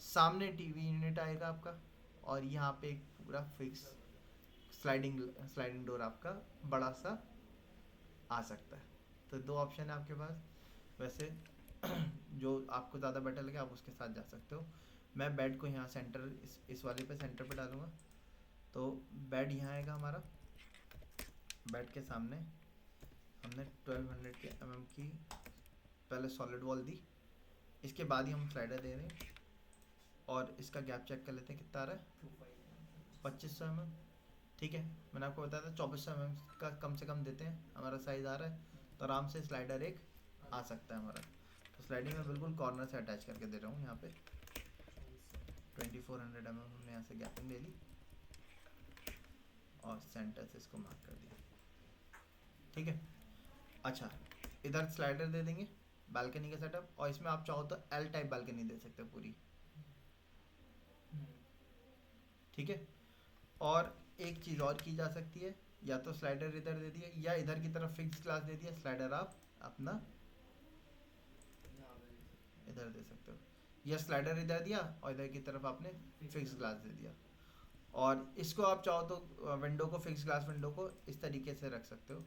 सामने टीवी यूनिट आएगा आपका, और यहाँ पे एक पूरा फिक्स स्लाइडिंग डोर आपका बड़ा सा आ सकता है। तो दो ऑप्शन है आपके पास, वैसे जो आपको ज़्यादा बेटर लगे आप उसके साथ जा सकते हो। मैं बेड को यहाँ सेंटर, इस वाले पे सेंटर पे डालूँगा, तो बेड यहाँ आएगा हमारा। बेड के सामने हमने 1200 के की पहले सॉलिड वॉल दी, इसके बाद ही हम स्लाइडर दे दें, और इसका गैप चेक कर लेते हैं कितना आ रहा है, 2500 ठीक है। मैंने आपको बताया था 2400 का कम से कम देते हैं, हमारा साइज़ आ रहा है, तो आराम से स्लाइडर एक आ सकता है हमारा। तो स्लाइडिंग में बिल्कुल कॉर्नर से अटैच करके दे रहा हूँ, यहाँ पे 2400 हमने यहाँ से गैपिंग ले ली, और सेंटर से इसको मार्क कर दिया, ठीक है। अच्छा, इधर स्लाइडर दे देंगे, बालकनी का सेटअप, और इसमें आप चाहो तो एल टाइप बालकनी दे सकते हो पूरी, ठीक है। और एक चीज़ और की जा सकती है, या तो स्लाइडर इधर दे दिया, या इधर की तरफ फिक्स ग्लास दे दिया, स्लाइडर आप अपना इधर दे सकते हो, या स्लाइडर इधर दिया और इधर की तरफ आपने फिक्स ग्लास दे दिया। और इसको आप चाहो तो विंडो को, फिक्स ग्लास विंडो को इस तरीके से रख सकते हो,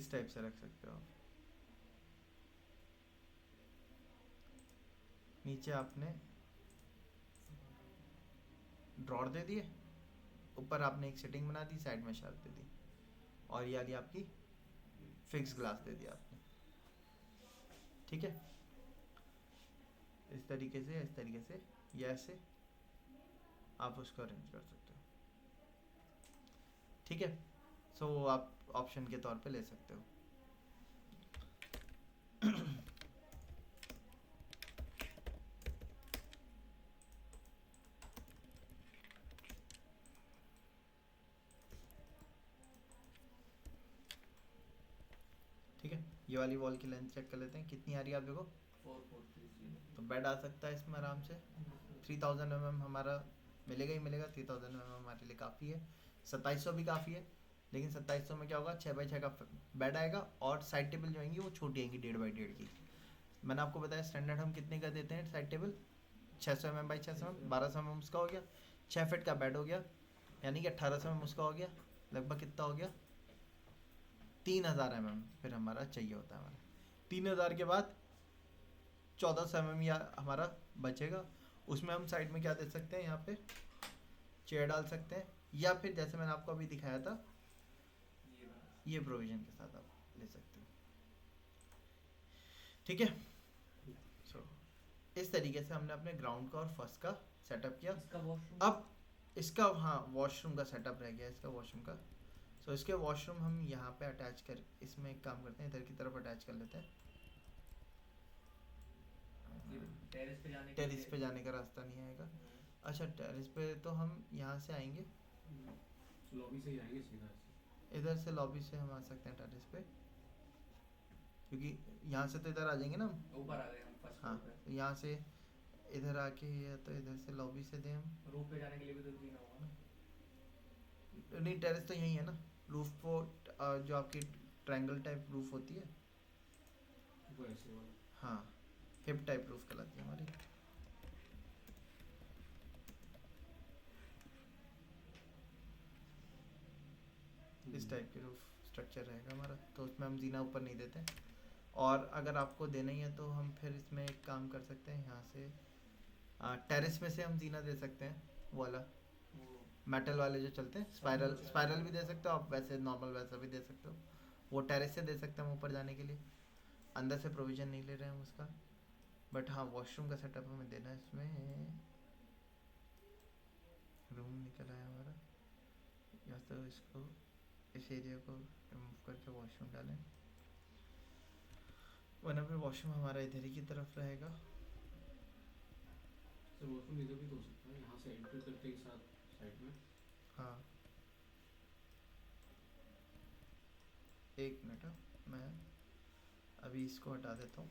इस टाइप से रख सकते हो आप। नीचे आपने ड्रॉर दे दिए, ऊपर आपने एक सेटिंग बना दी, साइड में शेल्फ दे दी, और ये वाली आपकी फिक्स ग्लास दे दिया आपने। ठीक है, इस तरीके से ये ऐसे आप उसको अरेंज कर सकते हो। ठीक है, सो आप ऑप्शन के तौर पे ले सकते हो। ठीक है, ये वाली वॉल की लेंथ चेक कर लेते हैं कितनी आ रही है आप देखो।
4430
तो बेड आ सकता है इसमें आराम से 3000 mm हमारा मिलेगा ही मिलेगा। 3000 mm हमारे लिए काफ़ी है। 2700 भी काफ़ी है, लेकिन 2700 में क्या होगा, 6x6 का बेड आएगा और साइड टेबल जो आएंगी वो छोटी आएंगी 1.5x1.5 की। मैंने आपको बताया स्टैंडर्ड हम कितने का देते हैं side table, 600 mm by 600 mm, 1200 mm उसका हो गया, 6 फीट का बेड हो गया, यानी कि 1800 mm उसका हो गया, लगभग कितना हो गया 3000 mm फिर हमारा चाहिए होता है। हमारा 3000 के बाद 1400 mm या हमारा बचेगा, उसमें हम साइड में क्या दे सकते हैं, यहाँ पे चेयर डाल सकते हैं, या फिर जैसे मैंने आपको अभी दिखाया था
ये बना।
ये प्रोविजन के साथ आप ले सकते हो। ठीक है, सो इस तरीके से हमने अपने ग्राउंड का और फर्स्ट का सेटअप किया।
इसका वॉशरूम
अब इसका, हाँ, वॉशरूम का सेटअप रह गया इसका वॉशरूम का। सो इसके वॉशरूम हम यहाँ पे अटैच कर, इसमें एक काम करते हैं, इधर की तरफ अटैच कर लेते हैं।
टेरेस पे जाने के
टेरिस
लिए-
पे जाने का रास्ता नहीं आएगा। अच्छा, टेरिस पे तो हम यहाँ से आएंगे,
लॉबी से ही आएंगे सीधा ऐसे।
इधर से लॉबी से हम आ सकते हैं टेरिस पे, क्योंकि यहाँ से तो इधर आ जाएंगे ना हम।
ऊपर आ गए हम फर्स्ट
हाँ,
फ्लोर
तो यहाँ से इधर आके या तो इधर से लॉबी से दें हम।
पे। रूफ पे जाने के लिए भी तो जीना होगा ना।
नहीं, टेरिस तो यही है ना। रूफ को जो आपकी ट्रायंगल टाइप रूफ होती है,
वो ऐसे वाला।
हाँ, हिप टाइप रूफ कहलाती है हमारी। इस टाइप की रूफ स्ट्रक्चर रहेगा हमारा, तो उसमें हम जीना ऊपर नहीं देते। और अगर आपको देना ही है तो हम फिर इसमें एक काम कर सकते हैं, यहाँ से टेरिस में से हम जीना दे सकते हैं, वो वाला
वो
मेटल वाले जो चलते हैं, स्पाइरल स्पाइरल भी दे सकते हो आप, वैसे नॉर्मल वैसा भी दे सकते हो। वो टेरिस से दे सकते हैं हम ऊपर जाने के लिए, अंदर से प्रोविज़न नहीं ले रहे हैं हम उसका। बट हाँ, वॉशरूम का सेटअप हमें देना है इसमें। रूम निकल आया हमारा, या तो इसको, इस एरिया को रिमूव करके वॉशरूम डालें, वरना फिर वॉशरूम हमारा इधर ही की तरफ रहेगा।
सर वॉशरूम इधर भी तो हो सकता है, यहाँ से एंटर करते ही साथ साइड में।
हाँ, एक मिनट, मैं अभी इसको हटा देता हूँ।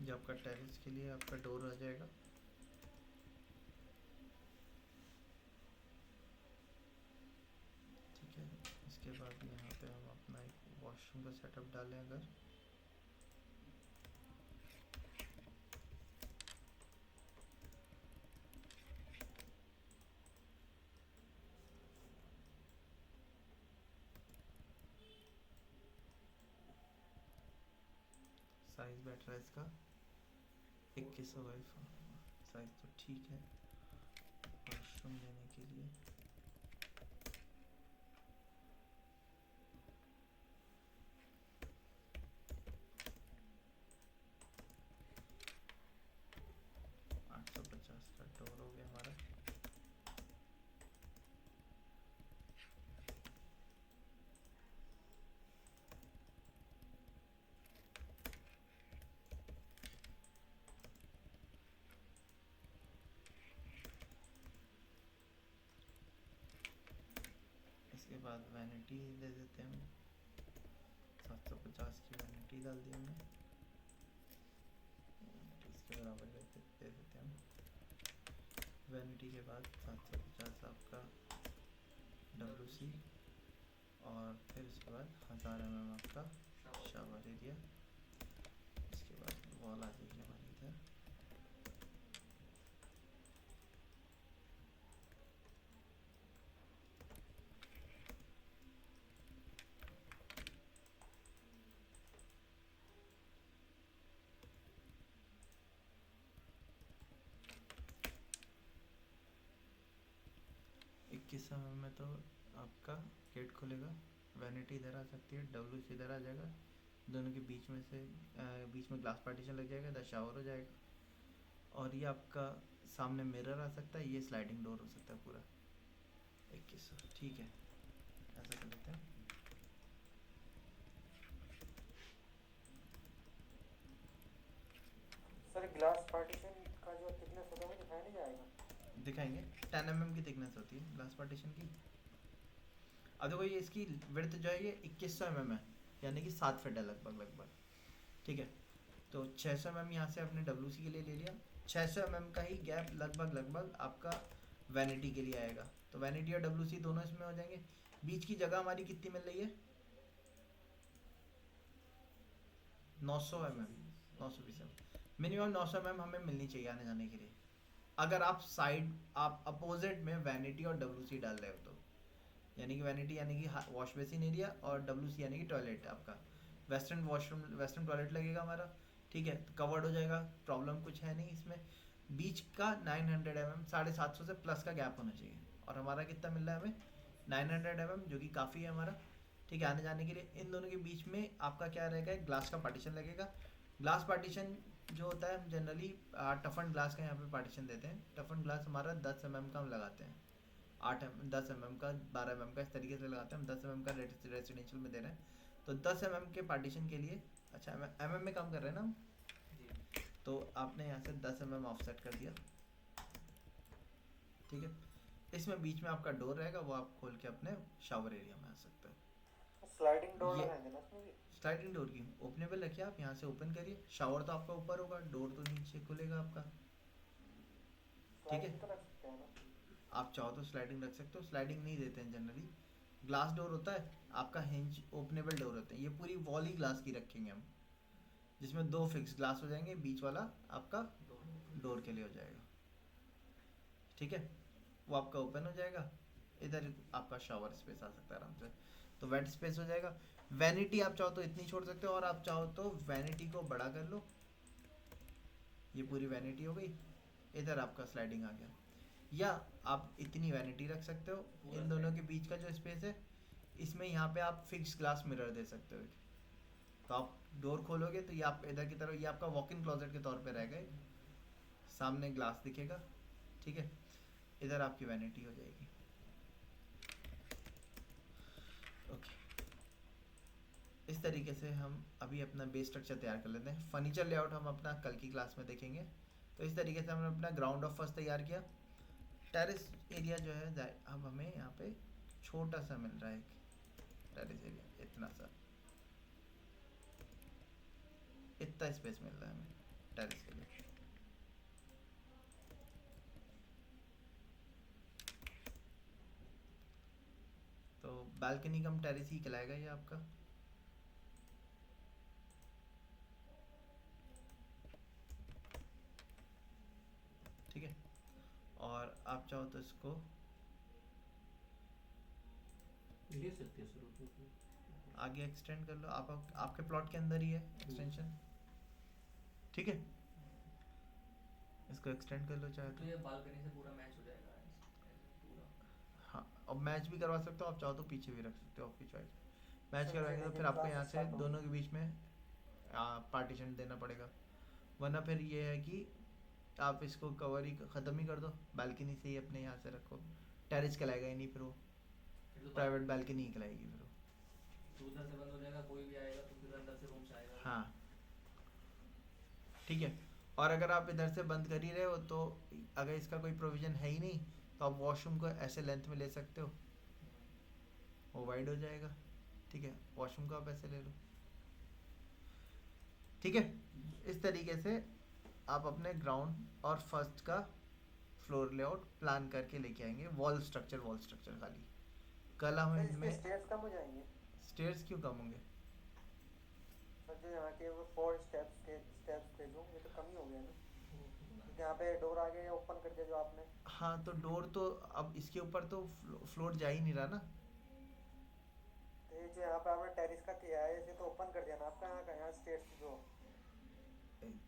ये आपका टेरेस के लिए आपका डोर आ जाएगा। ठीक है, इसके बाद यहाँ पे हम अपना एक वॉशरूम का सेटअप डालें अगर, साइज बैठ रहा है इसका 21 साइज, तो ठीक है वॉशरूम लेने के लिए। का डोर हो गया हमारा। इसके बाद वैनिटी दे देते हैं हम, 750 की वैनिटी डाल दी हमने। इसके के बराबर दे देते हैं हम। वैनिटी के बाद 750 आपका WC, और फिर उसके बाद 1000 mm आपका शावर एरिया। इसके बाद वॉल आ जाएगी हमारी इधर। इक्कीस समय में तो आपका गेट खुलेगा, वैनिटी इधर आ सकती है, WC इधर आ जाएगा, दोनों के बीच में से बीच में ग्लास पार्टीशन लग जाएगा, इधर शावर हो जाएगा। और ये आपका सामने मिरर आ सकता है, ये स्लाइडिंग डोर हो सकता है पूरा 2100। ठीक है, ऐसा कर लेते हैं।
सर ग्लास पार्टीशन का जो थिकनेस होता है वो दिखाया नहीं जाएगा?
दिखाएंगे, 10 mm की थिकनेस होती है ग्लास पार्टीशन की। अब देखो ये इसकी विड्थ जो है ये 2100 mm है, यानी कि 7 फीट है लगभग। ठीक है, तो 600 mm यहाँ से आपने WC के लिए ले लिया, 600 mm का ही गैप लगभग आपका वैनिटी के लिए आएगा। तो वैनिटी और WC दोनों इसमें हो जाएंगे। बीच की जगह हमारी कितनी मिल रही है? 900 mm, 920 mm, मिनिमम 900 mm हमें मिलनी चाहिए आने जाने के लिए। अगर आप अपोजिट में वैनिटी और WC डाल रहे हो तो, यानी कि वैनिटी यानी कि वॉश बेसिन एरिया और WC यानी कि टॉयलेट आपका वेस्टर्न वॉशरूम, वेस्टर्न टॉयलेट लगेगा हमारा। ठीक है, तो कवर्ड हो जाएगा, प्रॉब्लम कुछ है नहीं इसमें। बीच का 900 mm, 750 से प्लस का गैप होना चाहिए, और हमारा कितना मिल रहा है हमें? 900 mm, जो कि काफ़ी है हमारा। ठीक है, आने जाने के लिए इन दोनों के बीच में आपका क्या रहेगा? ग्लास का पार्टीशन लगेगा। ग्लास पार्टीशन जो होता है हम जनरली टफन ग्लास का यहाँ पे पार्टीशन देते हैं। टफन ग्लास हमारा 10 mm का हम लगाते हैं, 10 mm का, 12 mm का, इस तरीके से लगाते हैं हम। 10 mm का रेसिडेंशियल में दे रहे हैं, तो 10 mm के पार्टीशन के लिए, अच्छा mm में काम कर रहे हैं ना हम, तो आपने यहाँ से 10 mm ऑफसेट कर दिया। ठीक है, इसमें बीच में आपका डोर रहेगा, वो आप खोल के अपने शावर एरिया में आ सकते हैं।
स्लाइडिंग डोर
ये
लगाएंगे ना इसमें भी?
स्लाइडिंग डोर की ओपनेबल रखिए आप, यहाँ से ओपन करिए, शावर तो आपका ऊपर होगा, डोर तो नीचे खुलेगा आपका। ठीक है,
स्लाइडिंग तो रख सकते हैं ना?
आप चाहो तो स्लाइडिंग रख सकते हो, स्लाइडिंग नहीं देते हैं जनरली। ग्लास डोर होता है आपका, हिंज ओपनेबल डोर होते हैं। ये पूरी वॉल ही ग्लास की रखेंगे हम, जिसमें 2 फिक्स ग्लास हो जाएंगे, बीच वाला आपका डोर के लिए हो जाएगा। ठीक है, वो आपका ओपन हो जाएगा, इधर आपका शावर स्पेस आ सकता है आराम से, तो वेट स्पेस हो जाएगा। वैनिटी आप चाहो तो इतनी छोड़ सकते हो, और आप चाहो तो वैनिटी को बड़ा कर लो, ये पूरी वैनिटी हो गई, इधर आपका स्लाइडिंग आ गया। या आप इतनी वैनिटी रख सकते हो, इन दोनों के बीच का जो स्पेस है, इसमें यहाँ पे आप फिक्स ग्लास मिरर दे सकते हो। तो आप डोर खोलोगे तो ये आप इधर की तरफ, ये आपका वॉक इन क्लोजेट के तौर पे रहेगा, सामने ग्लास दिखेगा। ठीक है, इधर आपकी वैनिटी हो जाएगी। ओके, इस तरीके से हम अभी अपना बेस स्ट्रक्चर तैयार कर लेते हैं। फर्नीचर लेआउट हम अपना कल की क्लास में देखेंगे। तो इस तरीके से हमने अपना ग्राउंड ऑफ फर्स्ट तैयार किया। टेरेस एरिया जो है, अब हमें यहाँ पे छोटा सा मिल रहा है एक टेरेस एरिया, इतना सा, इतना स्पेस मिल रहा है हमें टेरेस के लिए। तो बालकनी कम टेरेस ही कहलाएगा ये आपका। ठीक है, और आप चाहो तो इसको
ले सकते हैं सर उसको।
आगे एक्सटेंड कर लो, आपके प्लॉट के अंदर ही है एक्सटेंशन। ठीक है, इसको एक्सटेंड कर लो चाहे
तो
तो।
ये बालकनी से पूरा मैच हो जाएगा पूरा।
हाँ, और मैच भी करवा सकते हो, आप चाहो तो पीछे भी रख सकते हो, आपकी चॉइस। मैच
सर,
करवाएंगे तो
लेकिन
फिर आपको
क्लास
यहाँ से
स्टार्ट हो
दोनों के बीच में पार्टीशन देना पड़ेगा, वरना फिर ये है कि आप इसको कवर ही ख़त्म ही कर दो, बालकनी से ही अपने यहाँ से रखो, टेरेस कहलाएगा ही नहीं फिर वो,
फिर तो
प्राइवेट बालकनी ही कहलाएगी फिर वो।
तो उधर से बंद हो जाएगा, कोई भी आएगा तो फिर अंदर से रूम से आएगा।
हाँ, ठीक है, और अगर आप इधर से बंद कर ही रहे हो तो अगर इसका कोई प्रोविज़न है ही नहीं, तो आप वॉशरूम को ऐसे लेंथ में ले सकते हो, वो वाइड हो जाएगा। ठीक है, वॉशरूम को आप ऐसे ले लो। ठीक है, इस तरीके से आप अपने ग्राउंड और फर्स्ट का फ्लोर लेआउट प्लान करके लेके आएंगे। वॉल स्ट्रक्चर खाली। कल हम
सर इसके
इसमें
स्टेयर्स कम हो जाएंगे।
स्टेयर्स क्यों कम होंगे?
सर जो यहाँ के वो 4 स्टेप्स थे जो ये तो कम ही हो गया ना, क्योंकि यहाँ पे डोर आगे ओपन कर दिया जो आपने।
हाँ तो डोर तो अब इसके ऊपर तो फ्लोर जा ही नहीं रहा ना।
तो ये जो यहाँ पे आपने टेरिस का किया है इसे तो ओपन कर दिया ना आपका, यहाँ का यहाँ स्टेयर्स जो।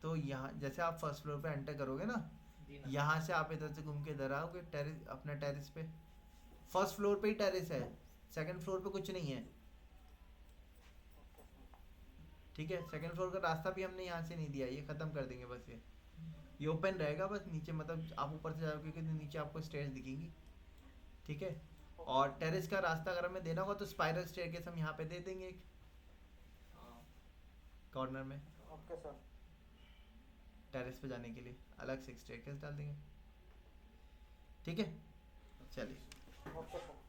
तो यहाँ जैसे आप फर्स्ट फ्लोर पे एंटर करोगे ना,
दीना।
यहाँ से आप इधर से घूम के इधर आओगे टेरिस, अपने टेरिस पे। फर्स्ट फ्लोर पे ही टेरिस है, सेकंड फ्लोर पे कुछ नहीं है।
Okay sir.
ठीक है, सेकंड फ्लोर का रास्ता भी हमने यहाँ से नहीं दिया, ये खत्म कर देंगे बस। ये ओपन रहेगा बस। नीचे मतलब आप ऊपर से जाओगे कि नीचे आपको स्टेयर्स दिखेंगी। ठीक है, और टेरेस का रास्ता अगर हमें देना होगा तो स्पाइरल स्टेयरकेस हम यहाँ पे दे देंगे एक
हाँ,
कॉर्नर में,
ओके सर।
टेरेस पे जाने के लिए अलग से स्टेयरकेस डाल देंगे। ठीक है, चलिए।
Okay sir.